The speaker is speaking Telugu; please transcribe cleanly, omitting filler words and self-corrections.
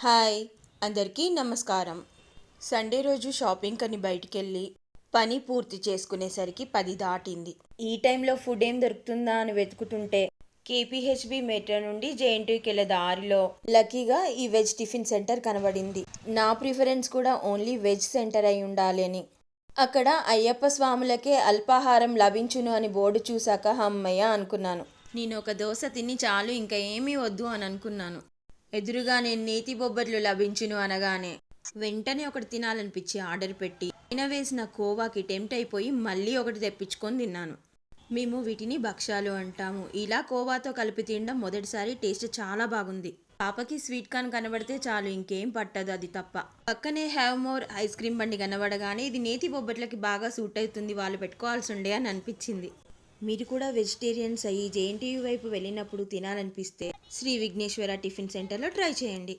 హాయ్ అందరికీ నమస్కారం. సండే రోజు షాపింగ్ అని బయటికెళ్ళి పని పూర్తి చేసుకునేసరికి 10 దాటింది. ఈ టైంలో ఫుడ్ ఏం దొరుకుతుందా అని వెతుకుతుంటే కేపీహెచ్బి మెట్రో నుండి జేఎన్టీయూకి వెళ్ళే దారిలో లక్కీగా ఈ వెజ్ టిఫిన్ సెంటర్ కనబడింది. నా ప్రిఫరెన్స్ కూడా ఓన్లీ వెజ్ సెంటర్ అయి ఉండాలి అని. అక్కడ అయ్యప్ప స్వాములకే అల్పాహారం లభించును అని బోర్డు చూశాక హమ్మయ్య అనుకున్నాను. నేను ఒక దోశ తిని చాలు, ఇంకా ఏమీ వద్దు అని అనుకున్నాను. ఎదురుగానే నేతి బొబ్బట్లు లభించును అనగానే వెంటనే ఒకటి తినాలనిపించి ఆర్డర్ పెట్టి పైన వేసిన కోవాకి టెంప్ట్ అయిపోయి మళ్ళీ ఒకటి తెప్పించుకొని తిన్నాను. మేము వీటిని భక్ష్యాలు అంటాము. ఇలా కోవాతో కలిపి తినడం మొదటిసారి. టేస్ట్ చాలా బాగుంది. పాపకి స్వీట్ కార్న్ కనబడితే చాలు, ఇంకేం పట్టదు అది తప్ప. పక్కనే హ్యావ్ మోర్ ఐస్ క్రీమ్ బండి కనబడగానే ఇది నేతి బొబ్బట్లకి బాగా సూట్ అవుతుంది, వాళ్ళు పెట్టుకోవాల్సి ఉండే అని అనిపించింది. మీరు కూడా వెజిటేరియన్స్ అయ్యి జేఎన్టీయూ వైపు వెళ్ళినప్పుడు తినాలనిపిస్తే శ్రీ విఘ్నేశ్వర టిఫిన్ సెంటర్లో ట్రై చేయండి.